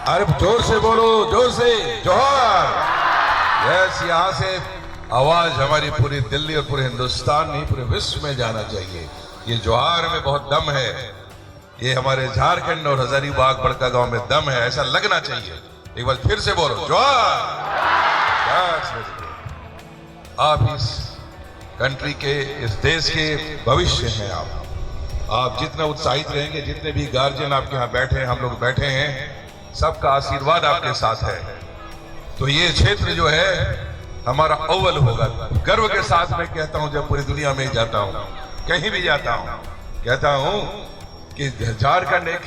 अरे जोर से बोलो, जोर से जोहार। यस, यहाँ से आवाज हमारी पूरी दिल्ली और पूरे हिंदुस्तान नहीं पूरे विश्व में जाना चाहिए। ये जोहार में बहुत दम है, ये हमारे झारखंड और हजारीबाग बड़का गांव में दम है, ऐसा लगना चाहिए। एक बार फिर से बोलो जोहार। आप इस कंट्री के, इस देश के भविष्य हैं। आप जितना उत्साहित रहेंगे, जितने भी गार्जियन आपके यहाँ बैठे हैं, हम लोग बैठे हैं, सबका आशीर्वाद आपके साथ है, तो ये क्षेत्र जो है हमारा अव्वल होगा। गर्व के साथ मैं कहता हूं, जब पूरी दुनिया में जाता हूं, कहीं भी जाता हूं, कहता हूं कि झारखंड एक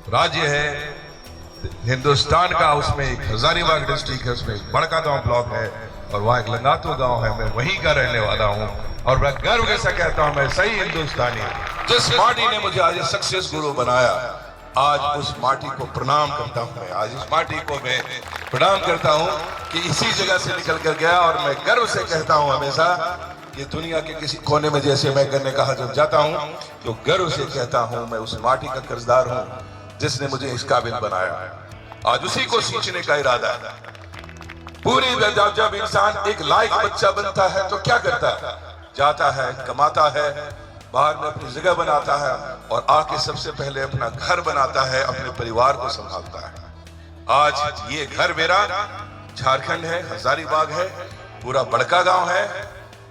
राज्य है हिंदुस्तान का, उसमें एक हजारीबाग डिस्ट्रिक्ट है, उसमें एक बड़का गांव ब्लॉक है और वहां एक लंगातू गांव है। मैं वहीं का रहने वाला हूं और मैं गर्व के साथ कहता हूं, मैं सही हिंदुस्तानी हूं। जिस माटी ने मुझे आज सक्सेस गुरु बनाया, आज उस माटी को प्रणाम करता हूं। मैं आज इस माटी को मैं प्रणाम करता हूं कि इसी जगह से निकल कर गया। और मैं गर्व से कहता हूं हमेशा कि दुनिया के किसी कोने में जैसे मैं करने कहा जब जाता हूं, तो गर्व से कहता हूं मैं उस माटी का कर्जदार हूं जिसने मुझे इस काबिल बनाया। आज उसी को सींचने का इरादा है। पूरी जब इंसान एक लायक बच्चा बनता है तो क्या करता है? जाता है, कमाता है, बाहर में अपनी जगह बनाता है और आके सबसे पहले अपना घर बनाता है, अपने परिवार को संभालता है। आज ये घर मेरा झारखंड है, हजारीबाग है, पूरा बड़का गांव है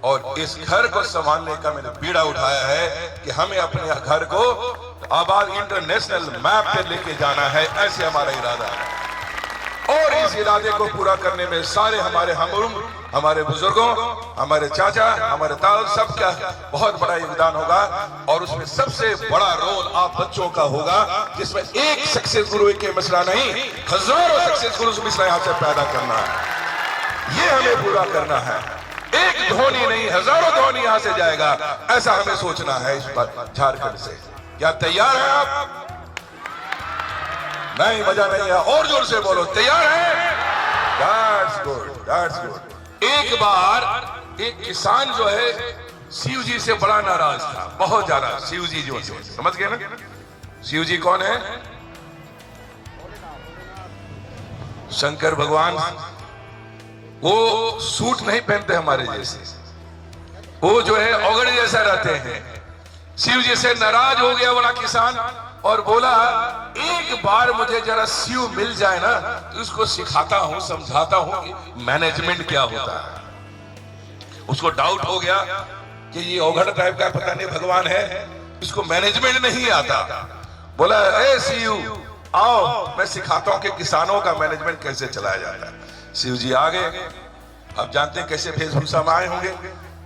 और इस घर को संभालने का मैंने बीड़ा उठाया है कि हमें अपने घर को आबाद इंटरनेशनल मैप पे लेके जाना है। ऐसे हमारा इरादा है और इस इरादे को पूरा करने में सारे हमारे हमउम्र, हमारे बुजुर्गों, हमारे चाचा, हमारे ताऊ, सबका बहुत बड़ा योगदान होगा। और उसमें सबसे बड़ा रोल आप बच्चों का होगा, जिसमें एक सक्सेस गुरु के मिसरा नहीं, हजारों सक्सेस गुरु मिसरा यहाँ से पैदा करना है। ये हमें पूरा करना है। एक धोनी नहीं, हजारों धोनी यहाँ से जाएगा, ऐसा हमें सोचना है इस बार झारखंड से। क्या तैयार है आप? नहीं, मजा नहीं है, और जोर से बोलो, तैयार है? That's good, that's good। एक बार एक किसान जो है शिव जी से बड़ा नाराज था, बहुत ज्यादा। शिव जी जो है, समझ गए ना? शिव जी कौन है? शंकर भगवान। वो सूट नहीं पहनते हमारे जैसे, वो जो है औगड़ जैसा रहते हैं। शिव जी से नाराज हो गया बड़ा किसान और बोला, एक बार मुझे जरा शिव मिल जाए ना तो उसको सिखाता हूं, समझाता हूं कि मैनेजमेंट क्या होता है। उसको डाउट हो गया कि ये औघड़ टाइप का पता नहीं भगवान है, इसको मैनेजमेंट नहीं आता। बोला, ए शिव आओ, मैं सिखाता हूं कि किसानों का मैनेजमेंट कैसे चलाया जाता है। शिव जी आ गए। अब जानते हैं कैसे वेशभूषा में आए होंगे।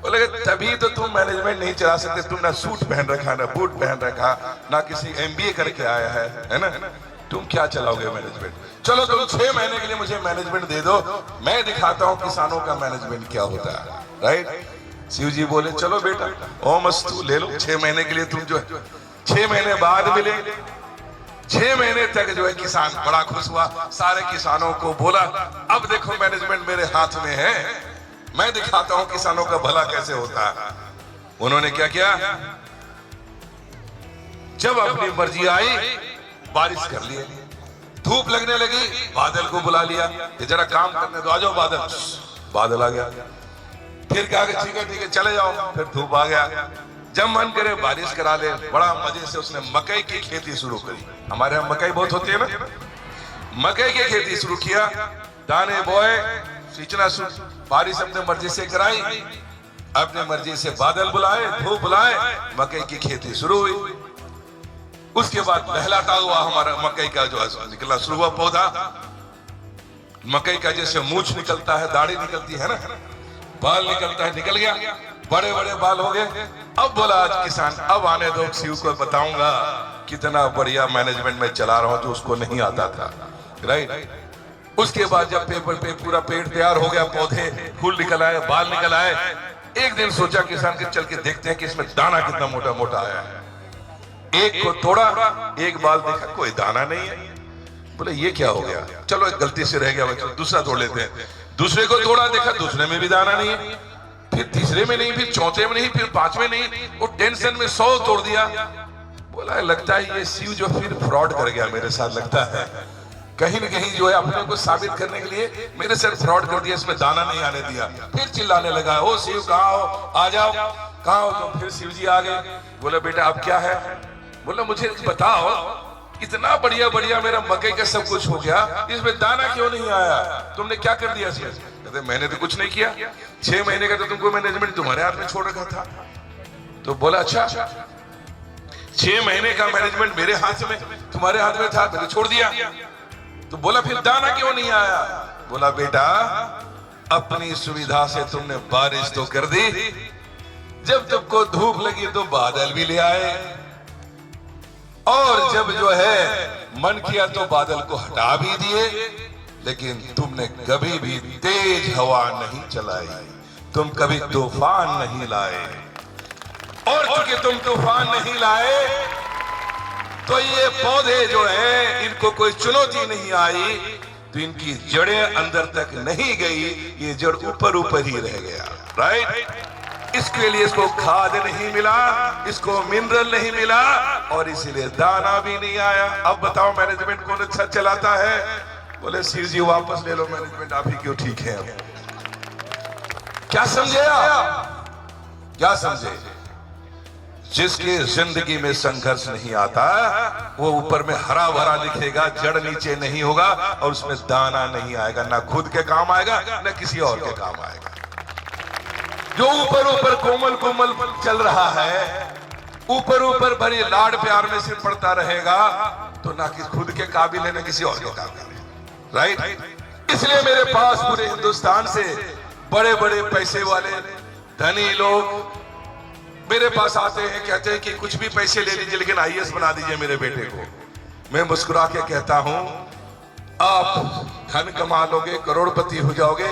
बोले, तभी तो तुम मैनेजमेंट नहीं चला सकते, तुम ना सूट पहन रखा, ना बूट पहन रखा, ना किसी MBA करके आया है ना? तुम क्या चलाओगे मैनेजमेंट? चलो तुम 6 महीने के लिए मुझे मैनेजमेंट दे दो, मैं दिखाता हूं किसानों का मैनेजमेंट क्या होता है। राइट? शिव जी बोले, चलो बेटा, ओ मस्तू ले लो 6 महीने के लिए। तुम जो है 6 महीने बाद मिले, 6 महीने तक जो है किसान बड़ा खुश हुआ। सारे किसानों को बोला, अब देखो मैनेजमेंट मेरे हाथ में है, मैं दिखाता हूं किसानों का भला कैसे होता है। उन्होंने क्या किया? जब अपनी मर्जी आई, बारिश कर लिए, धूप लगने लगी, बादल को बुला लिया, ये जरा काम करने दो, आ जाओ बादल। बादल आ गया। फिर कहा कि ठीक है चले जाओ। फिर धूप आ गया। जब मन करे बारिश करा ले। बड़ा मजे से उसने मकई की खेती शुरू करी। हमारे यहाँ मकई बहुत होती है ना, मकई की खेती शुरू किया। दाने बोए, सींचना शुरू, बारिश अपने मर्जी से कराई, अपने मर्जी से बादल बुलाए, धूप बुलाए, मकई की खेती शुरू हुई। उसके बाद लहलाता हुआ हमारा मकई का जो है निकलना शुरू हुआ पौधा। मकई का जैसे मूछ निकलता है, दाढ़ी निकलती है ना, बाल निकलता है, निकल गया, बड़े बड़े बाल हो गए। अब बोला, आज किसान अब आने दो, शिव को बताऊंगा कितना बढ़िया मैनेजमेंट में चला रहा हूं जो उसको नहीं आता था। राइट? उसके बाद जब पेपर पे पूरा पेड़ तैयार हो गया, पौधे फूल निकल आए, बाल निकल आए, एक दिन सोचा किसान के चल के देखते हैं कि इसमें दाना कितना मोटा मोटा आया है। एक को तोड़ा, एक बाल देखा, कोई दाना नहीं है। बोले, ये क्या हो गया? चलो एक गलती से रह गया बच्चों, दूसरा तोड़ लेते हैं। दूसरे को तोड़ा, देखा दूसरे में भी दाना नहीं है। फिर तीसरे में नहीं, फिर चौथे में नहीं, फिर 5वें नहीं। वो टेंशन में 100 तोड़ दिया। बोला, लगता है ये शिव जो फिर फ्रॉड कर गया मेरे साथ, लगता है कहीं न कहीं जो है अपने को साबित करने के लिए मेरे सर फ्रॉड कर दिया, इसमें दाना नहीं आने दिया। फिर चिल्लाने लगा, ओ शिव कहाँ हो, आ जाओ, कहाँ हो? तो फिर शिव जी आ गए। बोला बेटा अब क्या है? बोला मुझे बताओ, इतना बढ़िया बढ़िया मेरा मकई का सब कुछ हो गया, इसमें दाना क्यों नहीं आया? तुमने क्या कर दिया इसमें? कहते मैंने तो कुछ नहीं किया, 6 महीने का तो तुमको मैनेजमेंट तुम्हारे हाथ में छोड़ रखा था। तो बोला अच्छा, 6 महीने का मैनेजमेंट मेरे हाथ में, तुम्हारे हाथ में था, मैंने छोड़ दिया। तो बोला फिर दाना क्यों नहीं आया? बोला बेटा अपनी सुविधा से तुमने बारिश तो कर दी, जब तुमको धूप लगी तो बादल भी ले आए, और जब जो है मन किया तो बादल को हटा भी दिए, लेकिन तुमने कभी भी तेज हवा नहीं चलाई, तुम कभी तूफान नहीं लाए। और चूंकि तुम तूफान नहीं लाए तो ये पौधे जो है इनको कोई चुनौती नहीं आई, तो इनकी जड़ें अंदर तक नहीं गई, ये जड़ ऊपर ऊपर ही रह गया। राइट? इसके लिए इसको खाद नहीं मिला, इसको मिनरल नहीं मिला, और इसीलिए दाना भी नहीं आया। अब बताओ मैनेजमेंट कौन अच्छा चलाता है? बोले शिव जी वापस ले लो मैनेजमेंट, आप ही क्यों ठीक है। क्या समझे आप? क्या समझे? जिसकी जिंदगी में संघर्ष नहीं आता वो ऊपर में हरा भरा दिखेगा, जड़ नीचे नहीं होगा, और उसमें दाना नहीं आएगा, ना खुद के काम आएगा ना किसी और के काम आएगा। जो ऊपर ऊपर कोमल कोमल चल रहा है, ऊपर ऊपर भरी लाड प्यार में सिर पड़ता रहेगा, तो ना कि खुद के काबिल है ना किसी और के काबिल है। राइट? इसलिए मेरे पास पूरे हिंदुस्तान से बड़े बड़े पैसे वाले धनी लोग मेरे पास आते हैं, कहते हैं कि कुछ भी पैसे ले लीजिए लेकिन आईएएस बना दीजिए मेरे बेटे को। मैं मुस्कुरा के कहता हूं आप धन कमा लोगे, करोड़पति हो जाओगे,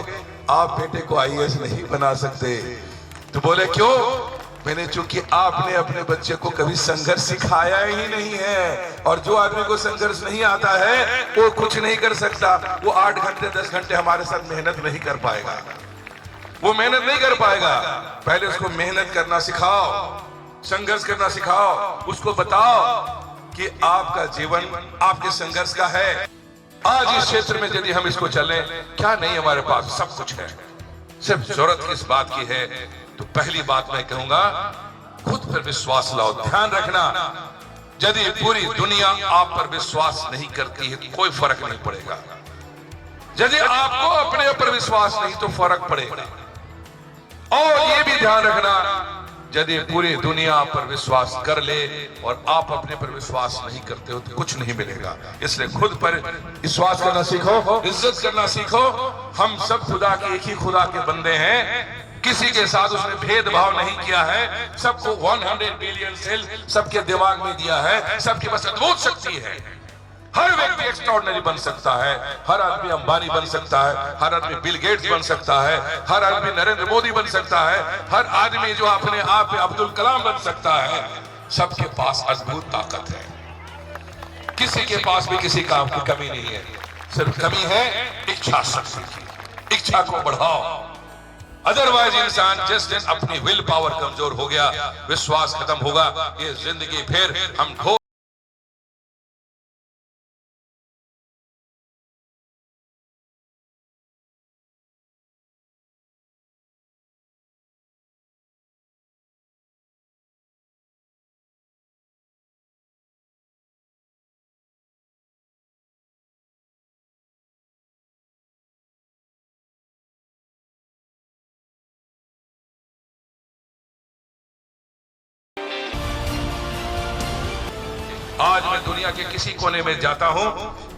आप बेटे को आईएएस नहीं बना सकते। तो बोले क्यों? मैंने चूंकि आपने अपने बच्चे को कभी संघर्ष सिखाया ही नहीं है, और जो आदमी को संघर्ष नहीं आता है वो कुछ नहीं कर सकता। वो 8 घंटे 10 घंटे हमारे साथ मेहनत नहीं कर पाएगा, वो मेहनत नहीं कर पाएगा। पहले उसको मेहनत करना सिखाओ, संघर्ष करना सिखाओ, उसको बताओ कि आपका जीवन आपके संघर्ष का है। आज इस क्षेत्र में यदि हम इसको चलें, क्या नहीं हमारे पास सब कुछ है, सिर्फ जरूरत किस बात की है? तो पहली बात मैं कहूंगा, खुद पर विश्वास लाओ। ध्यान रखना, यदि पूरी दुनिया आप पर विश्वास नहीं करती है कोई फर्क नहीं पड़ेगा। यदि आपको अपने ऊपर विश्वास नहीं तो फर्क पड़ेगा। और ये भी ध्यान रखना, यदि पूरी दुनिया पर विश्वास कर ले और आप अपने पर विश्वास नहीं करते हो तो कुछ नहीं मिलेगा। इसलिए खुद पर विश्वास करना सीखो, इज्जत करना सीखो। हम सब खुदा के एक ही खुदा के बंदे हैं, किसी के साथ उसने भेदभाव नहीं किया है, सबको 100 बिलियन सेल सबके दिमाग में दिया है, सबके पास अद्भुत शक्ति है। हर व्यक्ति एक्स्ट्राऑर्डिनरी बन सकता है, हर आदमी अंबानी बन सकता है, हर आदमी बिल गेट्स बन सकता है, हर आदमी नरेंद्र मोदी बन सकता है, हर आदमी जो अपने आप में अब्दुल कलाम बन सकता है। सबके पास अद्भुत ताकत है, किसी के पास भी किसी काम की कमी नहीं है, सिर्फ कमी है इच्छा शक्ति की। इच्छा को बढ़ाओ, अदरवाइज इंसान जिस दिन अपनी विल पावर कमजोर हो गया, विश्वास खत्म होगा, ये जिंदगी फिर हम आज मैं दुनिया के किसी कोने में जाता हूं,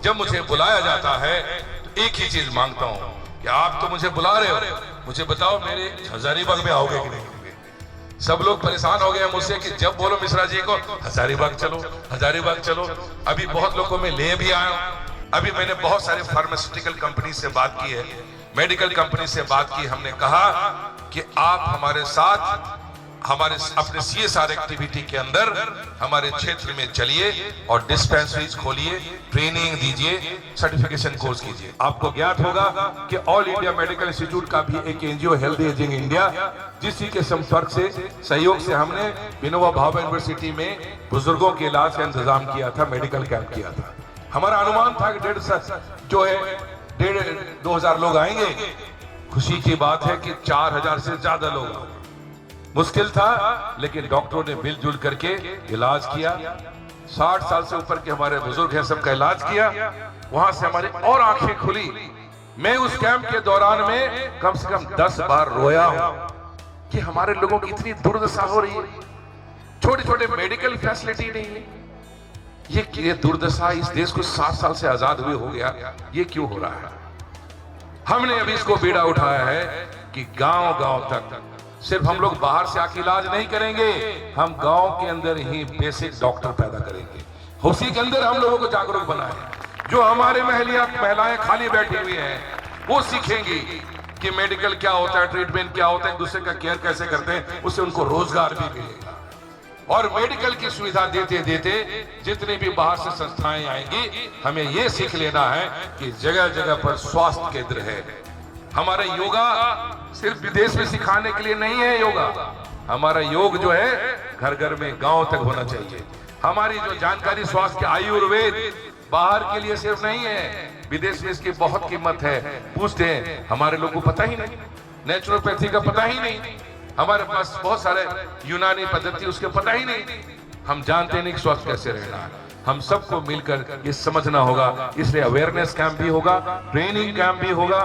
जब मुझे बुलाया जाता है तो एक ही चीज मांगता हूं कि आप तो मुझे बुला रहे हो, मुझे बताओ मेरे हजारीबाग में आओगे कि नहीं। सब लोग परेशान हो गए हैं मुझसे कि जब बोलो मिश्रा जी को हजारीबाग चलो, हजारीबाग चलो। अभी बहुत लोगों में ले भी आया हूं। अभी मैंने बहुत सारे फार्मास्यूटिकल कंपनी से बात की है, मेडिकल कंपनी से बात की। हमने कहा कि आप हमारे साथ हमारे अपने CSR एक्टिविटी के अंदर हमारे क्षेत्र में चलिए और डिस्पेंसरीज खोलिए, ट्रेनिंग दीजिए, सर्टिफिकेशन कोर्स कीजिए। आपको ज्ञात होगा कि ऑल इंडिया मेडिकल इंस्टीट्यूट का भी एक NGO हेल्दी एजिंग इंडिया, जिसी के संपर्क से सहयोग से हमने विनोबा भावे यूनिवर्सिटी में बुजुर्गों के इलाज का इंतजाम किया था, मेडिकल कैंप किया था। हमारा अनुमान था कि 2,500 लोग आएंगे। खुशी की बात है कि 4,000 से ज्यादा लोग आए। मुश्किल था, लेकिन डॉक्टरों ने मिलजुल करके इलाज किया। 60 साल से ऊपर के हमारे बुजुर्ग हैं, सबका इलाज किया। वहां से हमारी और आंखें खुली। मैं उस कैंप के दौरान में कम से कम 10 बार रोया हूं कि हमारे लोगों की इतनी दुर्दशा हो रही है, छोटे छोटे मेडिकल फैसिलिटी नहीं है। ये दुर्दशा इस देश को 60 साल से आजाद हुए हो गया, ये क्यों हो रहा है? हमने अभी इसको बीड़ा उठाया है कि गांव गांव तक सिर्फ हम लोग बाहर से आके इलाज नहीं करेंगे, हम गांव के अंदर ही बेसिक डॉक्टर पैदा करेंगे। उसी के अंदर हम लोगों को जागरूक बनाए। जो हमारे महिलाएं खाली बैठी हुई हैं, वो सीखेंगी कि मेडिकल क्या होता है, ट्रीटमेंट क्या होता है, एक दूसरे का केयर कैसे करते हैं। उससे उनको रोजगार भी मिलेगा। और मेडिकल की सुविधा देते देते जितनी भी बाहर से संस्थाएं आएंगी, हमें यह सीख लेना है कि जगह जगह पर स्वास्थ्य केंद्र है। हमारा योगा सिर्फ विदेश में सिखाने के लिए नहीं है। योगा, हमारा योग जो है घर घर में, गांव तक होना चाहिए। हमारी जो जानकारी स्वास्थ्य के आयुर्वेद बाहर के लिए सिर्फ नहीं है, विदेश में इसकी बहुत कीमत है। पूछते हैं, हमारे लोगों को पता ही नहीं, नेचुरोपैथी का पता ही नहीं। हमारे पास बहुत सारे यूनानी पद्धति, उसके पता ही नहीं। हम जानते नहीं कि स्वस्थ कैसे रहना है। हम सबको मिलकर ये समझना होगा। इसलिए अवेयरनेस कैंप भी होगा, ट्रेनिंग कैंप भी होगा,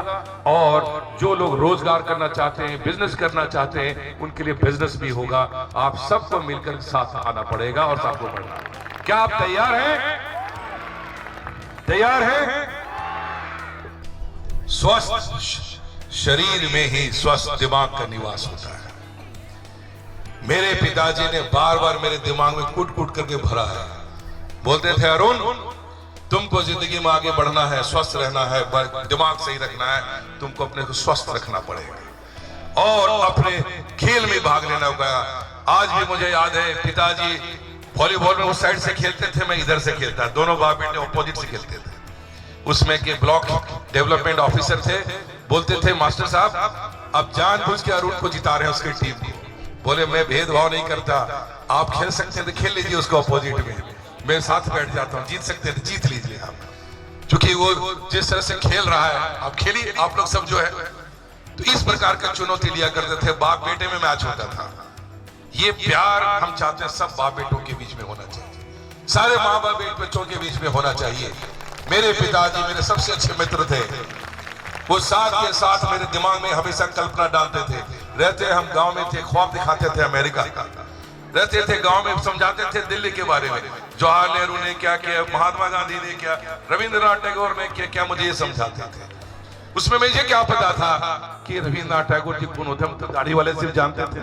और जो लोग रोजगार करना चाहते हैं, बिजनेस करना चाहते हैं, उनके लिए बिजनेस भी होगा। आप सबको मिलकर साथ आना पड़ेगा और साथ को बढ़ना है। क्या आप तैयार हैं? तैयार हैं? स्वस्थ शरीर में ही स्वस्थ दिमाग का निवास होता है। मेरे पिताजी ने बार बार मेरे दिमाग में कूट कूट करके भरा है। बोलते थे, अरुण, तुमको जिंदगी में आगे बढ़ना है, स्वस्थ रहना है, दिमाग सही रखना है, तुमको अपने को स्वस्थ रखना पड़ेगा और अपने खेल में भाग लेना होगा। आज भी मुझे याद है, पिताजी वॉलीबॉल में उस साइड से खेलते थे, मैं इधर से खेलता। दोनों बाप बेटे ऑपोजिट से खेलते थे। उसमें के ब्लॉक डेवलपमेंट ऑफिसर थे, बोलते थे, मास्टर साहब अब जानबूझ के अरुण को जिता रहे हैं उसकी टीम को। बोले, मैं भेदभाव नहीं करता, आप खेल सकते हैं तो खेल लीजिए उसको अपोजिट में, मैं साथ बैठ जाता हूँ। जीत सकते हैं तो जीत लीजिए आप, क्योंकि वो जिस तरह से खेल रहा है आप खेलिए, आप लोग सब जो है। तो इस प्रकार का चुनौती लिया करते थे। बाप बेटे में मैच होता था। ये प्यार हम चाहते हैं सब बाप बेटों के बीच में होना चाहिए, सारे माँ बाप बच्चों के बीच में होना चाहिए। मेरे पिताजी मेरे सबसे अच्छे मित्र थे। वो साथ के साथ मेरे दिमाग में हमेशा कल्पना डालते थे। रहते हम गांव में थे, ख्वाब दिखाते थे अमेरिका का। रहते थे गांव में, समझाते थे दिल्ली के बारे में, जवाहरलाल नेहरू ने क्या किया, महात्मा गांधी ने क्या, रविंद्रनाथ टैगोर ने क्या मुझे ये समझाते थे। उसमें मुझे क्या पता था कि रविंद्रनाथ टैगोर जी कौन होते, हम तो दाढ़ी वाले सिर्फ जानते थे।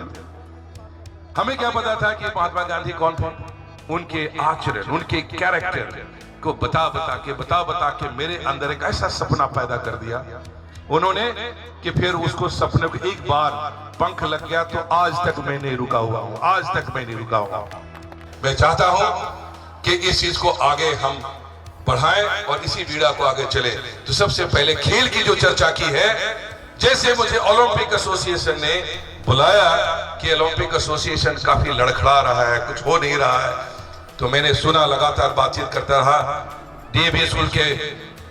हमें क्या पता था कि महात्मा गांधी कौन थे। उनके आचरण, उनके कैरेक्टर को बता बता के मेरे अंदर एक ऐसा सपना पैदा कर दिया उन्होंने कि फिर उसको सपने को एक बार पंख लग गया तो आज तक मैं नहीं रुका हुआ हूं, आज तक मैं नहीं रुका हुआ। मैं चाहता हूं कि इस चीज को आगे हम बढ़ाएं और इसी बीड़ा को आगे चले। तो सबसे पहले खेल की जो चर्चा की है, जैसे मुझे ओलंपिक एसोसिएशन ने बुलाया कि ओलंपिक एसोसिएशन काफी लड़खड़ा रहा है, कुछ हो नहीं रहा है, तो मैंने सुना, लगातार बातचीत करता रहा। डीएवी स्कूल के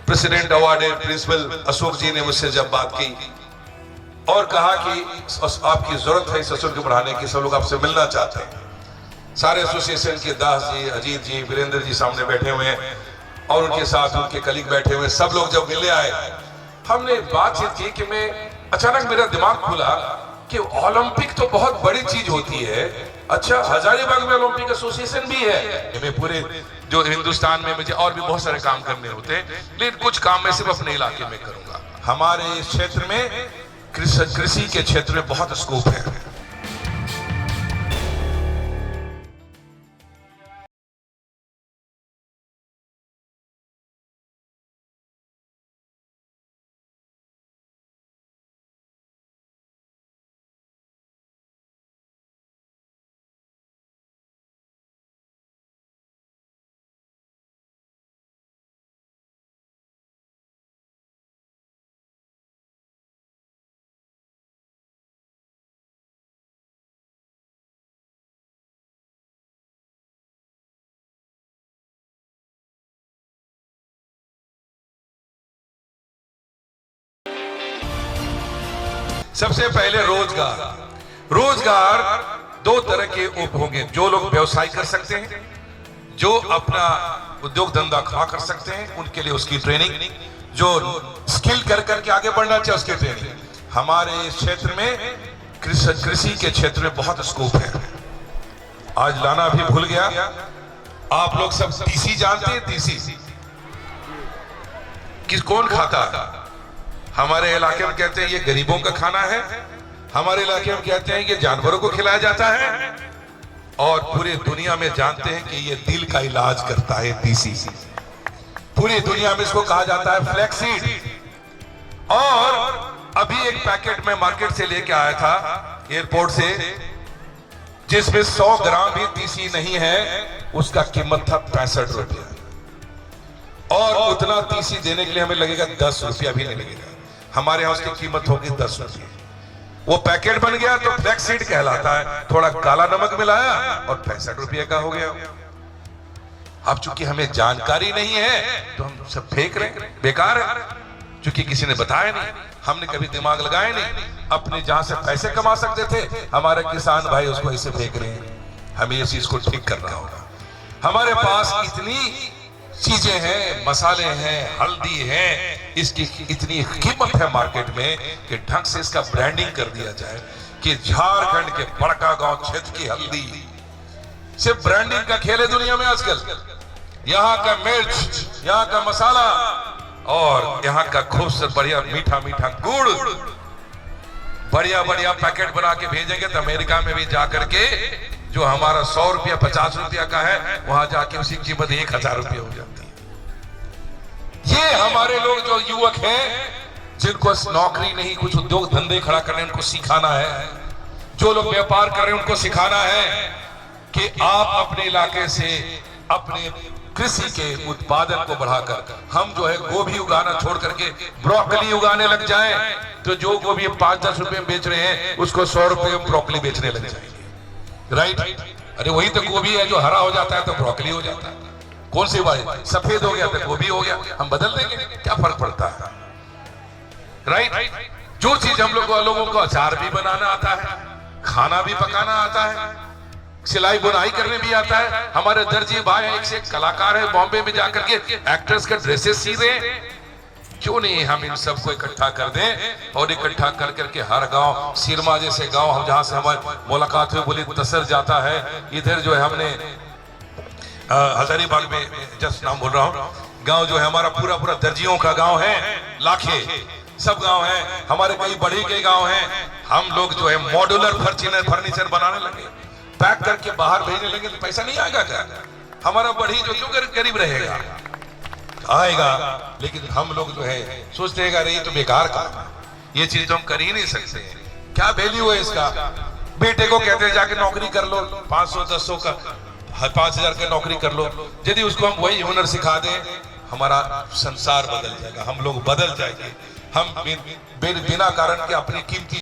प्रेसिडेंट अवार्डेड प्रिंसिपल अशोक जी ने मुझसे जब बात की और कहा कि आपकी जरूरत है इस एसोसिएशन को बढ़ाने की, सब लोग आपसे मिलना चाहते हैं। सारे एसोसिएशन के दास जी, अजीत जी, वीरेंद्र जी सामने बैठे हुए हैं और उनके साथ उनके कलीग बैठे हुए। सब लोग जब मिलने आए, हमने बातचीत की कि मैं अचानक मेरा दिमाग खुला कि ओलंपिक तो बहुत बड़ी चीज होती है। अच्छा, हजारीबाग में ओलंपिक एसोसिएशन भी है। मैं पूरे जो हिंदुस्तान में मुझे और भी बहुत सारे काम करने होते हैं, लेकिन कुछ काम मैं सिर्फ अपने इलाके में करूंगा। हमारे इस क्षेत्र में कृषि के क्षेत्र में बहुत स्कोप है। सबसे पहले रोजगार दो तरह के होंगे। जो लोग व्यवसाय कर सकते हैं, जो अपना उद्योग धंधा खड़ा कर सकते हैं, उनके लिए उसकी ट्रेनिंग, जो स्किल कर करके आगे बढ़ना चाहिए उसकी ट्रेनिंग। हमारे इस क्षेत्र में कृषि के क्षेत्र में बहुत स्कोप है। आज लाना भी भूल गया, आप लोग सब तीसी जानते हैं? तीसी किस कौन खाता है? हमारे इलाके में कहते हैं ये गरीबों का खाना है, हमारे इलाके में कहते हैं कि जानवरों को खिलाया जाता है, और पूरे दुनिया में जानते हैं कि ये दिल का इलाज करता है तीसी। पूरी दुनिया में इसको कहा जाता है फ्लैक्सीड। और अभी एक पैकेट में मार्केट से लेके आया था एयरपोर्ट से, जिसमें 100 ग्राम भी तीसी नहीं है, उसका कीमत था 65 रुपया। और उतना तीसी देने के लिए हमें लगेगा 10 रुपया भी नहीं लगेगा। हमारे यहाँ उसकी कीमत होगी 10 रुपये। वो पैकेट बन गया तो फ्लैक्सीड कहलाता है, थोड़ा काला नमक मिलाया और 65 रुपये का हो गया। अब चूंकि हमें जानकारी नहीं है तो हम सब फेंक रहे हैं, बेकार है, क्योंकि किसी ने बताया नहीं, हमने कभी दिमाग लगाया नहीं। अपने जहां से पैसे कमा सकते थे हमारे किसान भाई उसको ऐसे फेंक रहे हैं। हमें इस चीज को ठीक करना होगा। हमारे पास इतनी चीजें हैं, मसाले हैं, हल्दी है, इसकी इतनी कीमत है मार्केट में कि ढंग से इसका ब्रांडिंग कर दिया जाए कि झारखंड के बड़का गांव क्षेत्र की हल्दी। सिर्फ ब्रांडिंग का खेल है दुनिया में आजकल। यहाँ का मिर्च, यहाँ का मसाला और यहाँ का खूबसूरत बढ़िया मीठा मीठा गुड़, बढ़िया बढ़िया पैकेट बना के भेजेंगे तो अमेरिका में भी जाकर के जो हमारा 100 रुपया 50 रुपया का है, वहां जाके उसी कीमत 1000 रुपया हो जाती है। ये हमारे लोग जो युवक हैं, जिनको नौकरी नहीं, कुछ उद्योग धंधे खड़ा करने, उनको सिखाना है। जो लोग व्यापार कर रहे हैं उनको सिखाना है कि आप अपने इलाके से अपने कृषि के उत्पादन को बढ़ाकर, हम जो है गोभी उगाना छोड़ करके ब्रोकली उगाने लग जाएं, तो जो गोभी 5-10 रुपए में बेच रहे हैं उसको 100 रुपए में ब्रोकली बेचने लग जाएंगे। राइट? अरे वही तो गोभी है, जो हरा हो जाता है तो ब्रोकली हो जाता है। कौन सी बात? सफेद हो गया तो गोभी हो गया, हम बदल देंगे, क्या फर्क पड़ता है? राइट? जो चीज हम लोगों को अचार भी बनाना आता है, खाना भी पकाना आता है, सिलाई बुनाई करने भी आता है। हमारे दर्जी भाई एक से एक कलाकार है, बॉम्बे में जाकर के एक्टर्स का ड्रेसेस सी रहे हैं। क्यों नहीं हम इन सबको इकट्ठा कर दें और इकट्ठा कर करके हर गांव, सिरमा जैसे गांव, हम जहां से हमारी मुलाकात हुई, बोली तसर जाता है, इधर जो है हमने हजारीबाग में, जस्ट नाम बोल रहा हूँ, गांव जो है हमारा पूरा दर्जियों का गांव है, लाखे सब गांव है हमारे, कई बढ़ी के गांव हैं। हम लोग जो है मॉड्यूलर फर्नीचर बनाने लगे, पैक करके बाहर भेजने लगे, तो पैसा नहीं आएगा क्या? हमारा बढ़ी जो क्यों गरीब रहेगा? आएगा, लेकिन हम लोग जो है सोचते हैं अरे ये तो बेकार काम है, ये चीज तो हम कर ही नहीं सकते। क्या वैल्यू है इसका? बेटे को कहते हैं जाके नौकरी कर लो, 500-1000 का 5000 का नौकरी कर लो। यदि उसको हम वही हुनर सिखा दें, हमारा संसार बदल जाएगा, हम लोग बदल जाएंगे। हम बिना कारण के अपनी कीमती